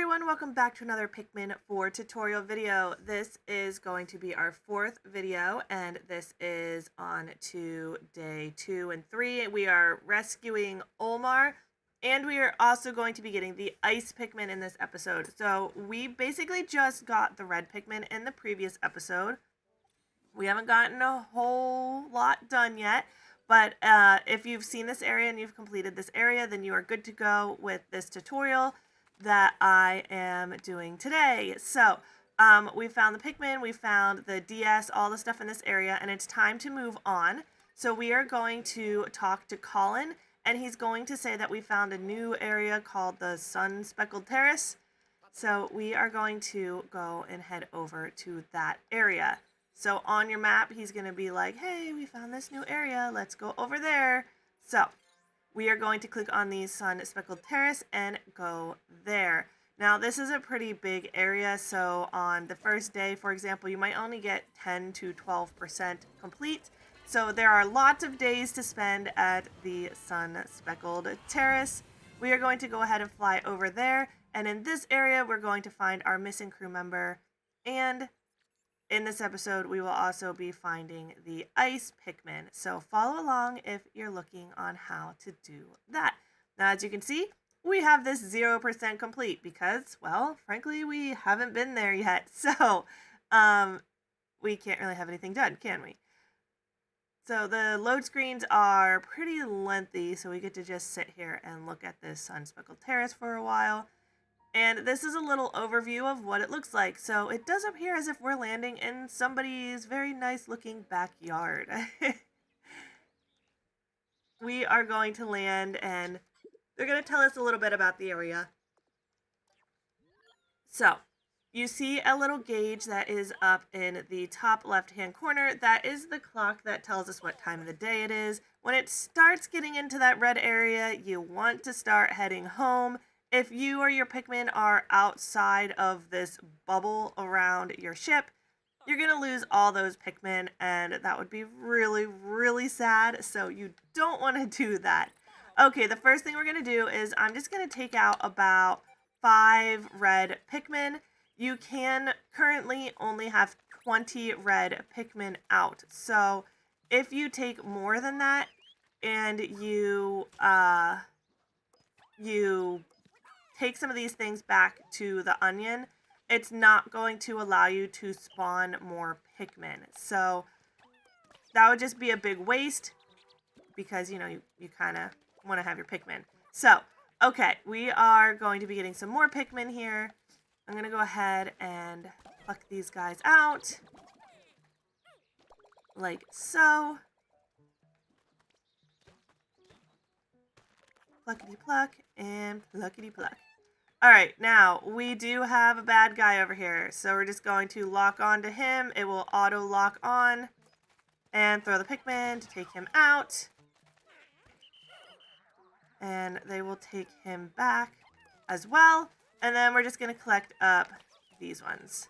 everyone, welcome back to another Pikmin 4 tutorial video. This is going to be our fourth video, and this is on to day 2 and 3. We are rescuing Olmar, and we are also going to be getting the ice Pikmin in this episode. So we basically just got the red Pikmin in the previous episode. We haven't gotten a whole lot done yet, but if you've seen this area and you've completed this area, then you are good to go with this tutorial that I am doing today. So we found the Pikmin, we found the DS, all the stuff in this area, and it's time to move on. So we are going to talk to Colin, and he's going to say that we found a new area called the Sun Speckled Terrace. So we are going to go and head over to that area. So on your map, he's going to be like, hey, we found this new area, let's go over there. So we are going to click on the Sun Speckled Terrace and go there. Now, this is a pretty big area, so on the first day, for example, you might only get 10 to 12% complete. So there are lots of days to spend at the Sun Speckled Terrace. We are going to go ahead and fly over there, and in this area, we're going to find our missing crew member, and in this episode, we will also be finding the ice Pikmin, so follow along if you're looking on how to do that. Now, as you can see, we have this 0% complete because, well, frankly, we haven't been there yet, so we can't really have anything done, can we? So the load screens are pretty lengthy, so we get to just sit here and look at this Sun Speckled Terrace for a while. And this is a little overview of what it looks like. So it does appear as if we're landing in somebody's very nice looking backyard. We are going to land and they're going to tell us a little bit about the area. So you see a little gauge that is up in the top left hand corner. That is the clock that tells us what time of the day it is. When it starts getting into that red area, you want to start heading home. If you or your Pikmin are outside of this bubble around your ship, you're going to lose all those Pikmin, and that would be really, really sad, so you don't want to do that. Okay, the first thing we're going to do is I'm just going to take out about 5 red Pikmin. You can currently only have 20 red Pikmin out, so if you take more than that and you take some of these things back to the onion, it's not going to allow you to spawn more Pikmin. So that would just be a big waste because, you know, you kind of want to have your Pikmin. So, okay, we are going to be getting some more Pikmin here. I'm going to go ahead and pluck these guys out. Like so. Pluckety pluck and pluckety pluck. Alright, now, we do have a bad guy over here, so we're just going to lock on to him. It will auto-lock on, and throw the Pikmin to take him out. And they will take him back as well, and then we're just going to collect up these ones.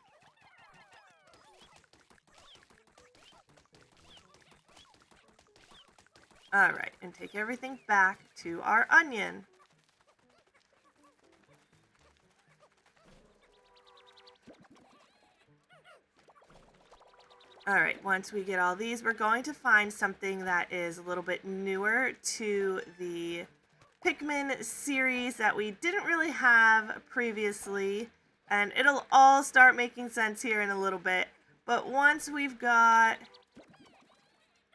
Alright, and take everything back to our onion. Alright, once we get all these, we're going to find something that is a little bit newer to the Pikmin series that we didn't really have previously, and it'll all start making sense here in a little bit. But once we've got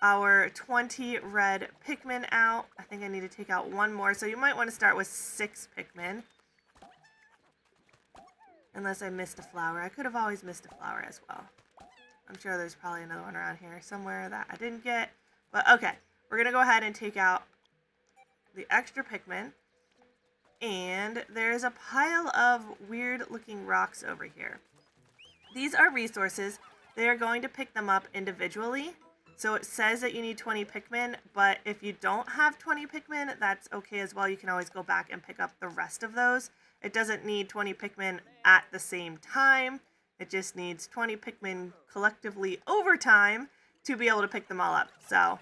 our 20 red Pikmin out, I think I need to take out one more, so you might want to start with 6 Pikmin. Unless I missed a flower. I could have always missed a flower as well. I'm sure there's probably another one around here somewhere that I didn't get. But okay, we're going to go ahead and take out the extra Pikmin. And there's a pile of weird looking rocks over here. These are resources. They are going to pick them up individually. So it says that you need 20 Pikmin, but if you don't have 20 Pikmin, that's okay as well. You can always go back and pick up the rest of those. It doesn't need 20 Pikmin at the same time. It just needs 20 Pikmin collectively over time to be able to pick them all up. So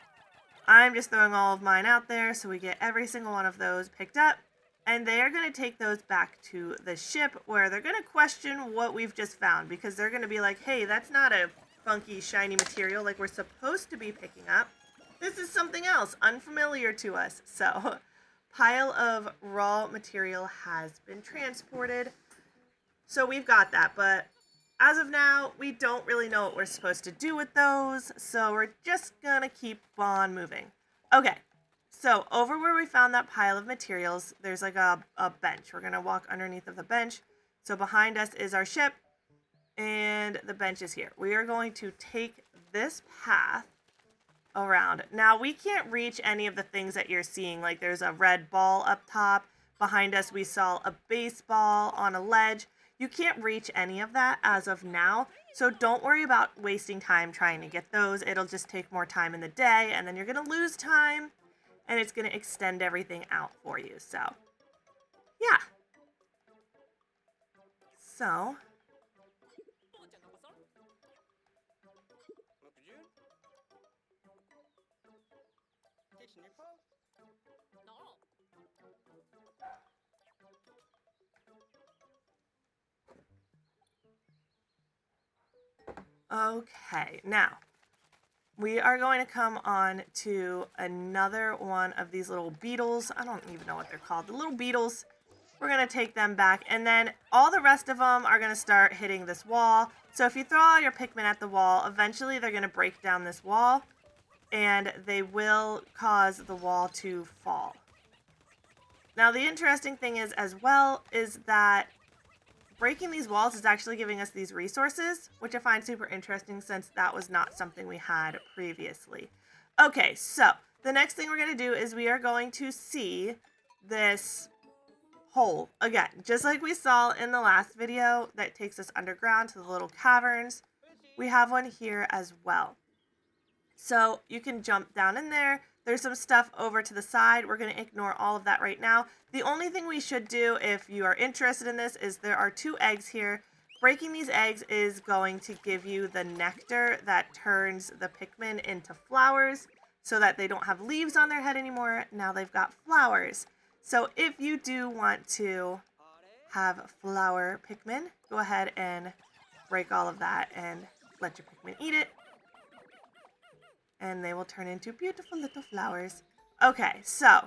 I'm just throwing all of mine out there so we get every single one of those picked up. And they are going to take those back to the ship where they're going to question what we've just found, because they're going to be like, hey, that's not a funky, shiny material like we're supposed to be picking up. This is something else, unfamiliar to us. So, pile of raw material has been transported. So we've got that, but as of now, we don't really know what we're supposed to do with those, so we're just gonna keep on moving. Okay, so over where we found that pile of materials, there's like a bench. We're gonna walk underneath of the bench. So behind us is our ship, and the bench is here. We are going to take this path around. Now, we can't reach any of the things that you're seeing. Like, there's a red ball up top. Behind us, we saw a baseball on a ledge. You can't reach any of that as of now. So don't worry about wasting time trying to get those. It'll just take more time in the day, and then you're going to lose time, and it's going to extend everything out for you. So, yeah. So, okay, now we are going to come on to another one of these little beetles. I don't even know what they're called. The little beetles. We're going to take them back, and then all the rest of them are going to start hitting this wall. So if you throw all your Pikmin at the wall, eventually they're going to break down this wall, and they will cause the wall to fall. Now, the interesting thing is, as well, is that breaking these walls is actually giving us these resources, which I find super interesting since that was not something we had previously. Okay, so the next thing we're going to do is we are going to see this hole again, just like we saw in the last video that takes us underground to the little caverns. We have one here as well. So you can jump down in there. There's some stuff over to the side. We're going to ignore all of that right now. The only thing we should do if you are interested in this is there are 2 eggs here. Breaking these eggs is going to give you the nectar that turns the Pikmin into flowers so that they don't have leaves on their head anymore. Now they've got flowers. So if you do want to have flower Pikmin, go ahead and break all of that and let your Pikmin eat it. And they will turn into beautiful little flowers. Okay, so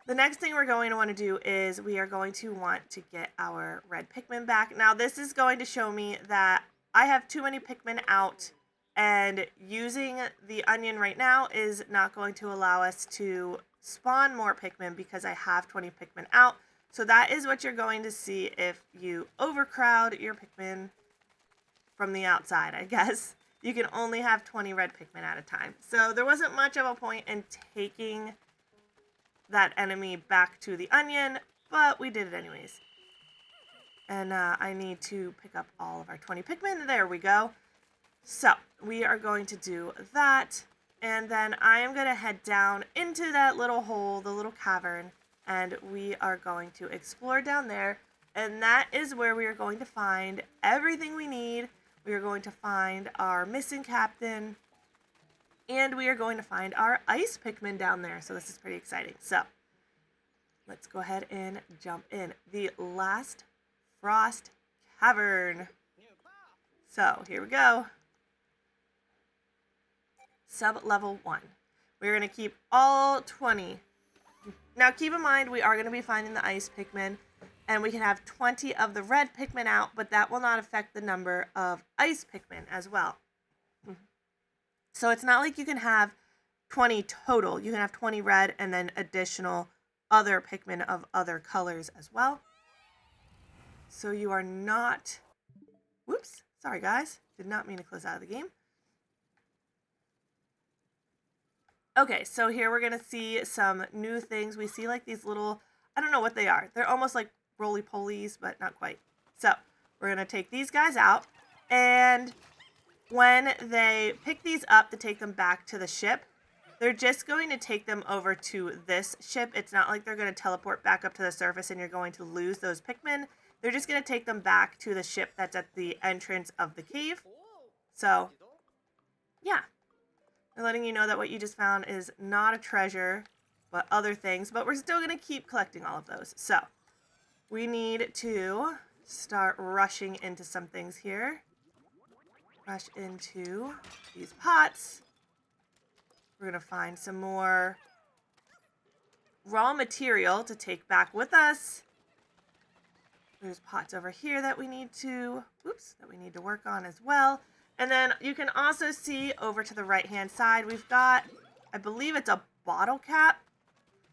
the next thing we're going to want to do is we are going to want to get our red Pikmin back. Now, this is going to show me that I have too many Pikmin out, and using the onion right now is not going to allow us to spawn more Pikmin because I have 20 Pikmin out. So that is what you're going to see if you overcrowd your Pikmin from the outside, I guess. You can only have 20 red Pikmin at a time. So there wasn't much of a point in taking that enemy back to the onion, but we did it anyways. And I need to pick up all of our 20 Pikmin. There we go. So we are going to do that. And then I am going to head down into that little hole, the little cavern, and we are going to explore down there. And that is where we are going to find everything we need. We are going to find our missing captain, and we are going to find our ice Pikmin down there. So this is pretty exciting. So let's go ahead and jump in. The last frost cavern. So here we go. Sub-level 1. We're going to keep all 20. Now keep in mind we are going to be finding the ice Pikmin. And we can have 20 of the red Pikmin out, but that will not affect the number of ice Pikmin as well. So it's not like you can have 20 total. You can have 20 red and then additional other Pikmin of other colors as well. So you are not... Whoops. Sorry, guys. Did not mean to close out of the game. Okay, so here we're going to see some new things. We see like these little... I don't know what they are. They're almost like roly-polies, but not quite. So we're going to take these guys out, and when they pick these up to take them back to the ship, they're just going to take them over to this ship. It's not like they're going to teleport back up to the surface and you're going to lose those Pikmin. They're just going to take them back to the ship that's at the entrance of the cave. So, yeah. They're letting you know that what you just found is not a treasure. but other things, but we're still going to keep collecting all of those. So we need to start rushing into some things here. Rush into these pots. We're going to find some more raw material to take back with us. There's pots over here that we need to, work on as well. And then you can also see over to the right-hand side, we've got, I believe it's a bottle cap.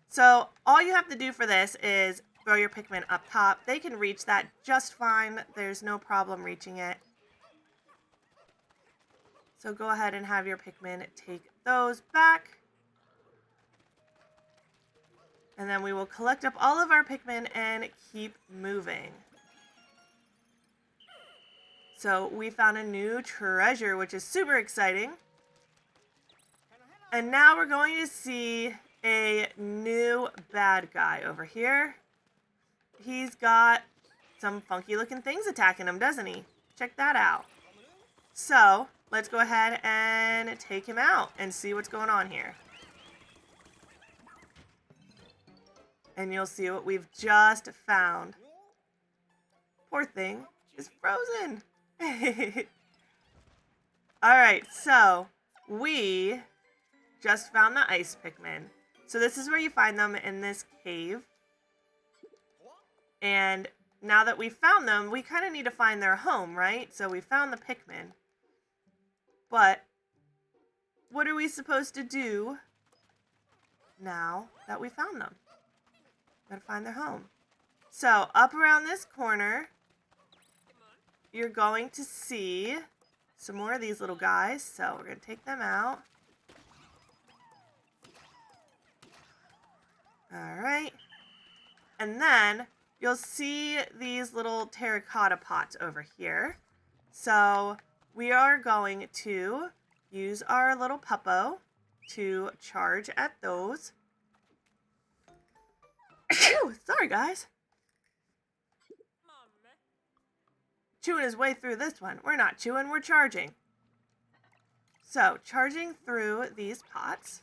So all you have to do for this is throw your Pikmin up top. They can reach that just fine. There's no problem reaching it. So go ahead and have your Pikmin take those back. And then we will collect up all of our Pikmin and keep moving. So we found a new treasure, which is super exciting. And now we're going to see a new bad guy over here. He's got some funky looking things attacking him, doesn't he? Check that out. So let's go ahead and take him out and see what's going on here. And you'll see what we've just found. Poor thing is frozen. Alright, so we just found the ice Pikmin. So this is where you find them, in this cave. And now that we found them, we kind of need to find their home, right? So we found the Pikmin. But what are we supposed to do now that we found them? Gotta find their home. So up around this corner, you're going to see some more of these little guys. So we're going to take them out. Alright. And then you'll see these little terracotta pots over here. So we are going to use our little puppo to charge at those. Sorry, guys. Chewing his way through this one. We're not chewing, we're charging. So, charging through these pots.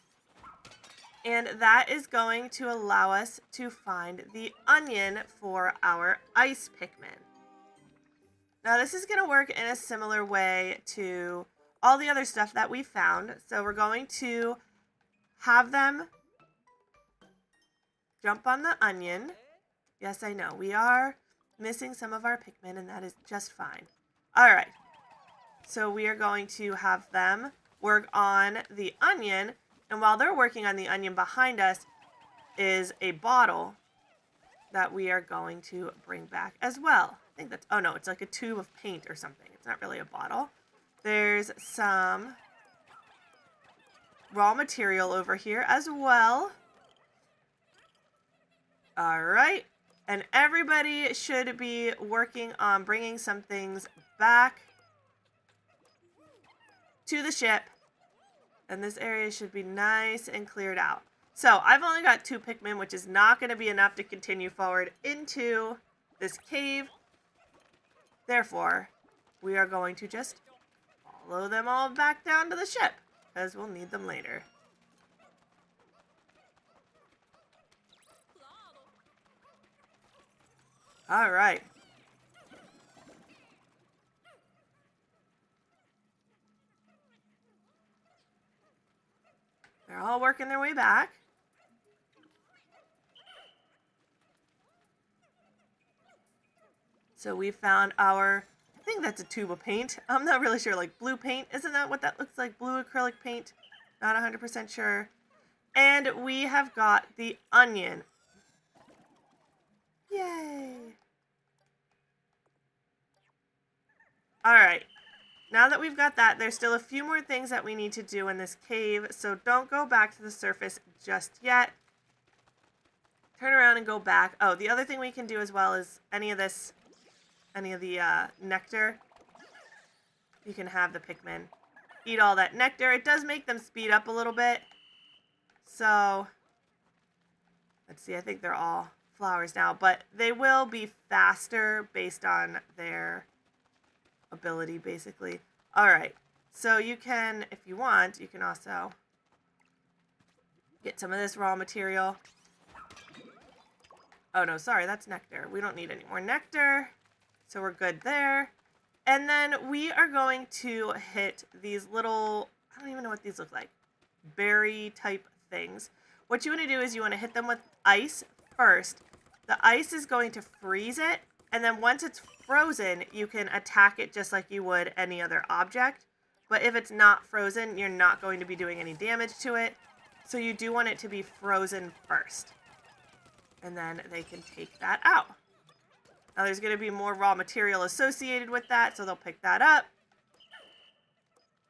And that is going to allow us to find the onion for our ice Pikmin. Now, this is going to work in a similar way to all the other stuff that we found. So, we're going to have them jump on the onion. Yes, I know. We are missing some of our Pikmin, and that is just fine. Alright. So we are going to have them work on the onion. And while they're working on the onion, behind us is a bottle that we are going to bring back as well. I think that's... Oh, no. It's like a tube of paint or something. It's not really a bottle. There's some raw material over here as well. Alright, and everybody should be working on bringing some things back to the ship. And this area should be nice and cleared out. So, I've only got 2 Pikmin, which is not going to be enough to continue forward into this cave. Therefore, we are going to just follow them all back down to the ship, because we'll need them later. All right. They're all working their way back. So we found our, I think that's a tube of paint. I'm not really sure, like blue paint. Isn't that what that looks like? Blue acrylic paint? Not 100% sure. And we have got the onion. Yay! Alright, now that we've got that, there's still a few more things that we need to do in this cave, so don't go back to the surface just yet. Turn around and go back. Oh, the other thing we can do as well is any of the nectar. You can have the Pikmin eat all that nectar. It does make them speed up a little bit. So, let's see, I think they're all flowers now, but they will be faster based on their ability, basically. Alright, so you can, if you want, you can also Get some of this raw material. Oh no, sorry, that's nectar. We don't need any more nectar. So we're good there. And then we are going to hit these little, I don't even know what these look like, berry type things. What you want to do is you want to hit them with ice first. The ice is going to freeze it. And then once it's frozen, you can attack it just like you would any other object. But if it's not frozen, you're not going to be doing any damage to it. So you do want it to be frozen first. And then they can take that out. Now there's going to be more raw material associated with that, so they'll pick that up.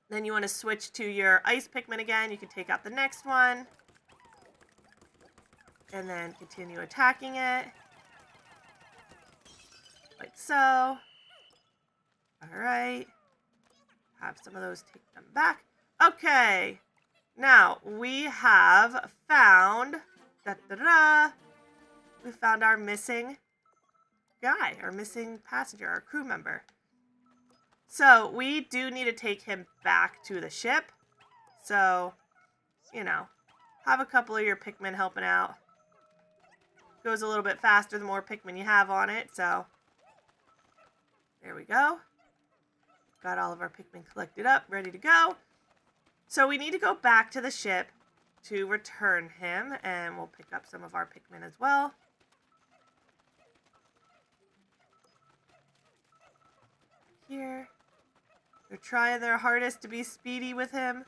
Then you want to switch to your ice Pikmin again. You can take out the next one. And then continue attacking it. Like so. Alright. Have some of those, take them back. Okay. Now, we have found... We found our missing guy, our missing passenger, our crew member. So, we do need to take him back to the ship. So, you know, have a couple of your Pikmin helping out. Goes a little bit faster the more Pikmin you have on it, so... There we go. Got all of our Pikmin collected up, ready to go. So we need to go back to the ship to return him, and we'll pick up some of our Pikmin as well. Here. They're trying their hardest to be speedy with him.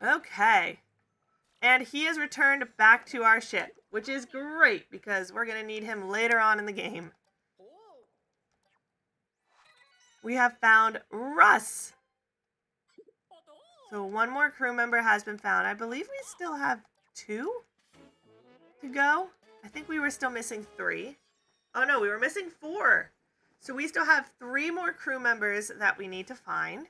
Okay. And he has returned back to our ship, which is great because we're going to need him later on in the game. We have found Russ. So one more crew member has been found. I believe we still have 2 to go. I think we were still missing 3. Oh no, we were missing 4. So we still have 3 more crew members that we need to find.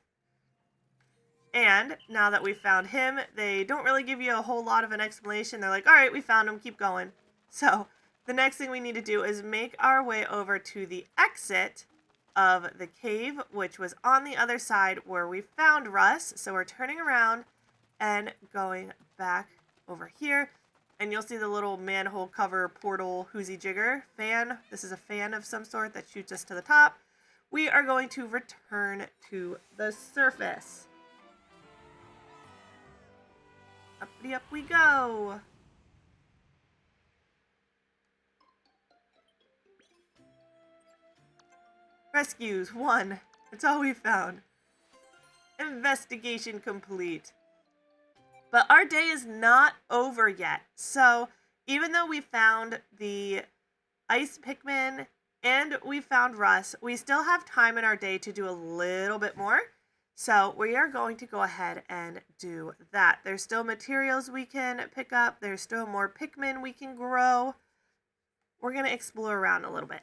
And now that we've found him, they don't really give you a whole lot of an explanation. They're like, all right, we found him, keep going. So the next thing we need to do is make our way over to the exit of the cave, which was on the other side where we found Russ. So we're turning around and going back over here. And you'll see the little manhole cover portal hoozy jigger fan. This is a fan of some sort that shoots us to the top. We are going to return to the surface. Uppity up we go. Rescues, 1. That's all we found. Investigation complete. But our day is not over yet. So even though we found the ice Pikmin and we found Russ, we still have time in our day to do a little bit more. So we are going to go ahead and do that. There's still materials we can pick up. There's still more Pikmin we can grow. We're going to explore around a little bit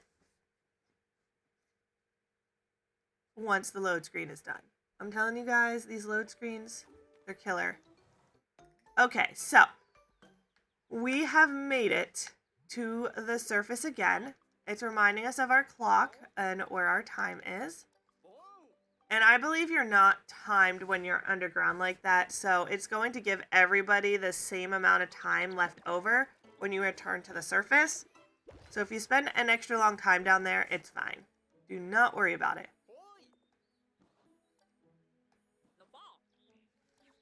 once the load screen is done. I'm telling you guys, these load screens, they're killer. Okay, so we have made it to the surface again. It's reminding us of our clock and where our time is. And I believe you're not timed when you're underground like that, so it's going to give everybody the same amount of time left over when you return to the surface. So if you spend an extra long time down there, it's fine. Do not worry about it.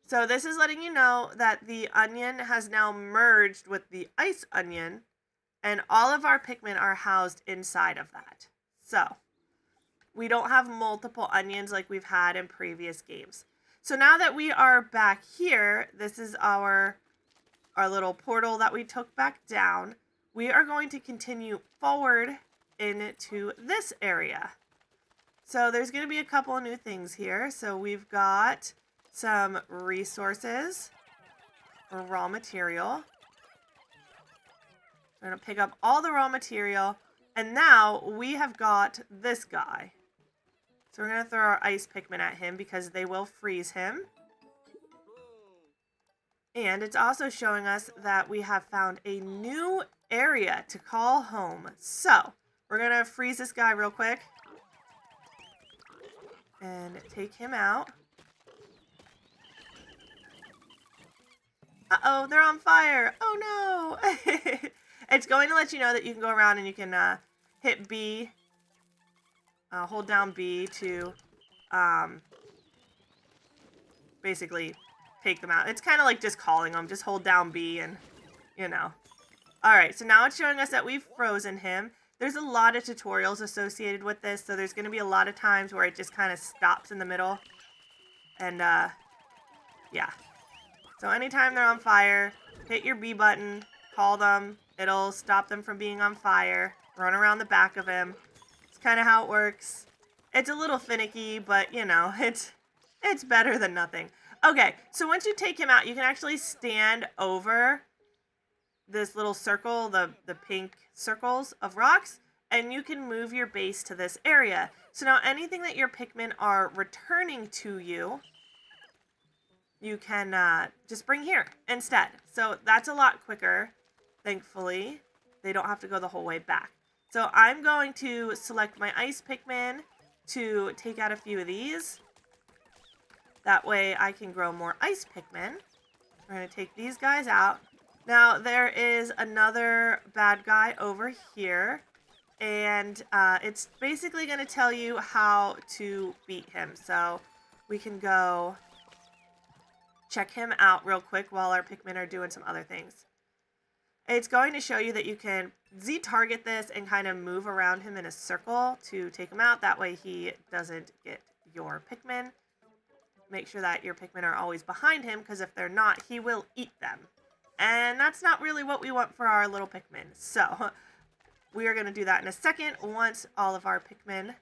So this is letting you know that the onion has now merged with the ice onion, and all of our Pikmin are housed inside of that. So we don't have multiple onions like we've had in previous games. So now that we are back here, this is our little portal that we took back down. We are going to continue forward into this area. So there's going to be a couple of new things here. So we've got some resources for raw material. We're going to pick up all the raw material. And now we have got this guy. So we're going to throw our ice Pikmin at him because they will freeze him. And it's also showing us that we have found a new area to call home. So we're going to freeze this guy real quick and take him out. Uh-oh, they're on fire. Oh no. It's going to let you know that you can go around and you can hit B, hold down B to basically take them out. It's kind of like just calling them. Just hold down B and, you know. Alright, so now it's showing us that we've frozen him. There's a lot of tutorials associated with this, so there's going to be a lot of times where it just kind of stops in the middle. And, yeah. So anytime they're on fire, hit your B button, call them. It'll stop them from being on fire. Run around the back of him. It's kind of how it works. It's a little finicky, but, you know, it's better than nothing. Okay, so once you take him out, you can actually stand over this little circle, the pink circles of rocks, and you can move your base to this area. So now anything that your Pikmin are returning to you, you can just bring here instead. So that's a lot quicker, thankfully. They don't have to go the whole way back. So I'm going to select my ice Pikmin to take out a few of these. That way I can grow more ice Pikmin. We're going to take these guys out. Now, there is another bad guy over here, and it's basically going to tell you how to beat him. So we can go check him out real quick while our Pikmin are doing some other things. It's going to show you that you can Z-target this and kind of move around him in a circle to take him out. That way he doesn't get your Pikmin. Make sure that your Pikmin are always behind him, because if they're not, he will eat them. And that's not really what we want for our little Pikmin. So we are going to do that in a second once all of our Pikmin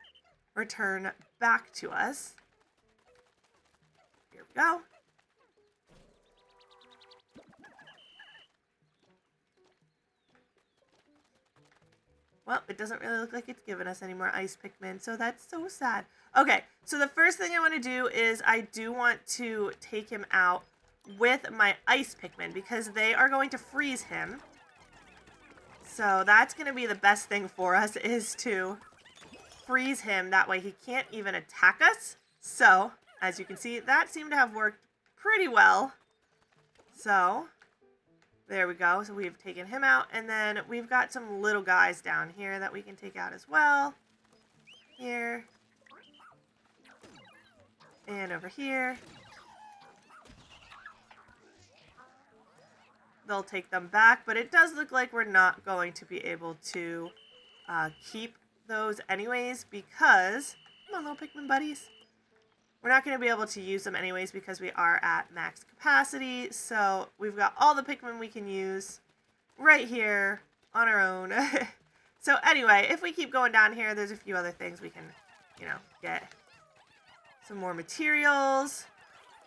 return back to us. Here we go. Well, it doesn't really look like it's giving us any more ice Pikmin, so that's so sad. Okay, so the first thing I want to do is I do want to take him out with my ice Pikmin, because they are going to freeze him. So that's going to be the best thing for us, is to freeze him. That way he can't even attack us. So, as you can see, that seemed to have worked pretty well. So, there we go. So we've taken him out, and then we've got some little guys down here that we can take out as well. Here. And over here. They'll take them back, but it does look like we're not going to be able to keep those anyways, because, come on little Pikmin buddies, we're not going to be able to use them anyways because we are at max capacity. So we've got all the Pikmin we can use right here on our own. So anyway, if we keep going down here, there's a few other things we can, you know, get. Some more materials,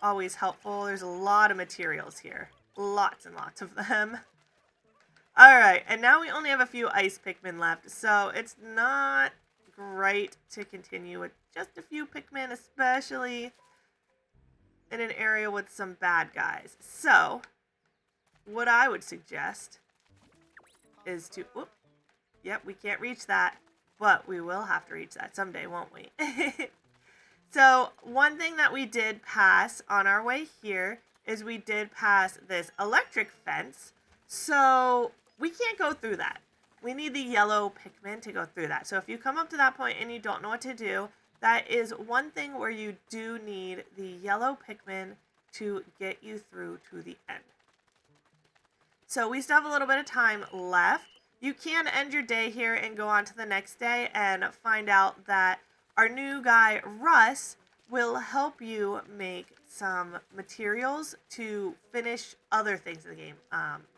always helpful. There's a lot of materials here. Lots and lots of them. Alright, and now we only have a few ice Pikmin left, so it's not great to continue with just a few Pikmin, especially in an area with some bad guys. So, what I would suggest is to... Whoop, yep, we can't reach that, but we will have to reach that someday, won't we? So, one thing that we did pass on our way here is we did pass this electric fence, so we can't go through that. We need the yellow Pikmin to go through that. So if you come up to that point and you don't know what to do, that is one thing where you do need the yellow Pikmin to get you through to the end. So we still have a little bit of time left. You can end your day here and go on to the next day and find out that our new guy, Russ, will help you make some materials to finish other things in the game,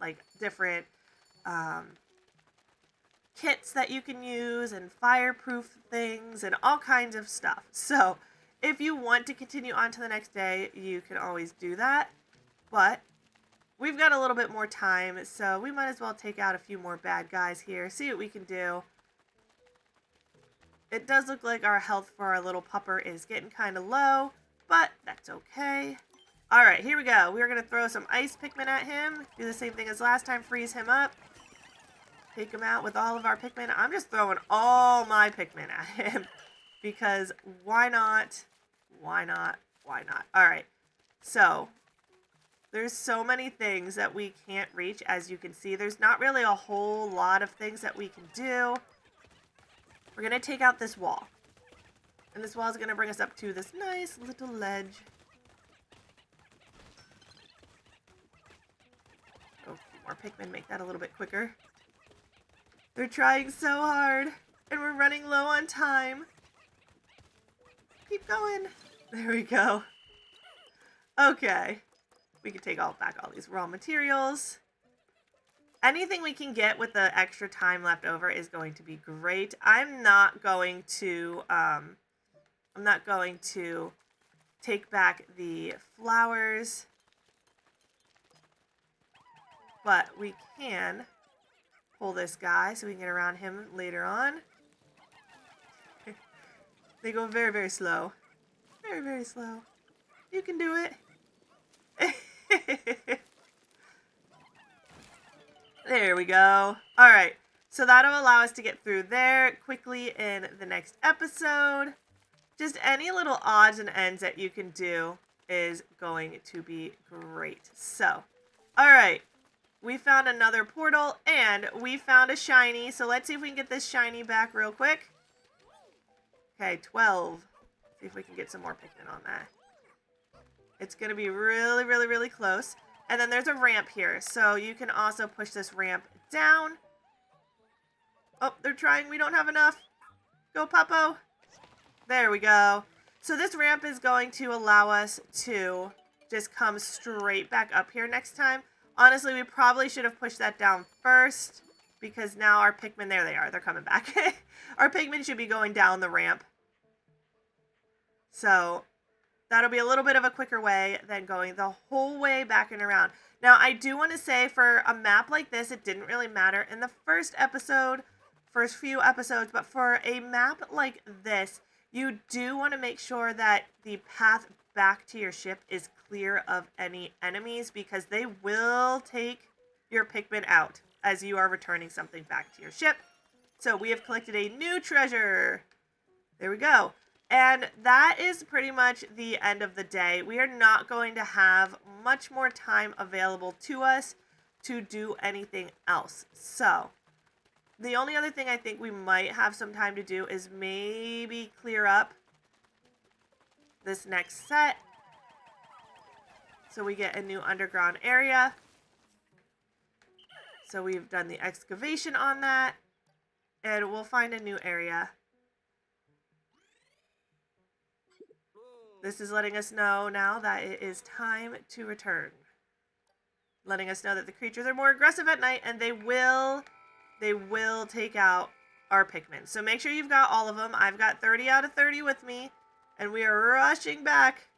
like different kits that you can use and fireproof things and all kinds of stuff. So if you want to continue on to the next day, you can always do that, but we've got a little bit more time, so we might as well take out a few more bad guys here, see what we can do. It does look like our health for our little pupper is getting kind of low, but that's okay. Alright, here we go. We're going to throw some ice Pikmin at him. Do the same thing as last time, freeze him up. Take him out with all of our Pikmin. I'm just throwing all my Pikmin at him, because why not? Why not? Why not? Alright, so There's so many things that we can't reach, as you can see. There's not really a whole lot of things that we can do. We're going to take out this wall. And this wall is going to bring us up to this nice little ledge. Oh, a few more Pikmin, make that a little bit quicker. They're trying so hard, and we're running low on time. Keep going. There we go. Okay. We can take back all these raw materials. Anything we can get with the extra time left over is going to be great. I'm not going to take back the flowers, but we can pull this guy so we can get around him later on. They go very, very slow. Very, very slow. You can do it. There we go. All right. So that'll allow us to get through there quickly in the next episode. Just any little odds and ends that you can do is going to be great. So, all right. We found another portal and we found a shiny. So let's see if we can get this shiny back real quick. Okay, 12. See if we can get some more Pikmin on that. It's going to be really, really, really close. And then there's a ramp here. So you can also push this ramp down. Oh, they're trying. We don't have enough. Go, Puppo. There we go. So this ramp is going to allow us to just come straight back up here next time. Honestly, we probably should have pushed that down first, because now our Pikmin, there they are. They're coming back. Our Pikmin should be going down the ramp. So that'll be a little bit of a quicker way than going the whole way back and around. Now, I do want to say, for a map like this, it didn't really matter in the first few episodes, but for a map like this, you do want to make sure that the path back to your ship is clear of any enemies, because they will take your Pikmin out as you are returning something back to your ship. So we have collected a new treasure. There we go. And that is pretty much the end of the day. We are not going to have much more time available to us to do anything else. So the only other thing I think we might have some time to do is maybe clear up this next set, so we get a new underground area. So we've done the excavation on that, and we'll find a new area. This is letting us know now that it is time to return. Letting us know that the creatures are more aggressive at night, and they will take out our Pikmin. So make sure you've got all of them. I've got 30 out of 30 with me, and we are rushing back.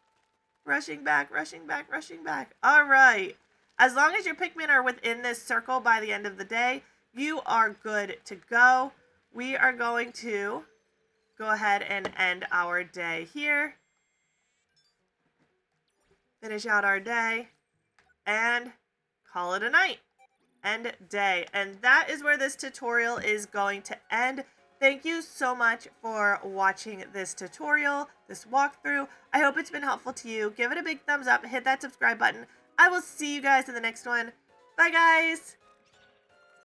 Rushing back, rushing back, rushing back. All right. As long as your Pikmin are within this circle by the end of the day, you are good to go. We are going to go ahead and end our day here. Finish out our day and call it a night. End day. And that is where this tutorial is going to end. Thank you so much for watching this tutorial, this walkthrough. I hope it's been helpful to you. Give it a big thumbs up, hit that subscribe button. I will see you guys in the next one. Bye, guys.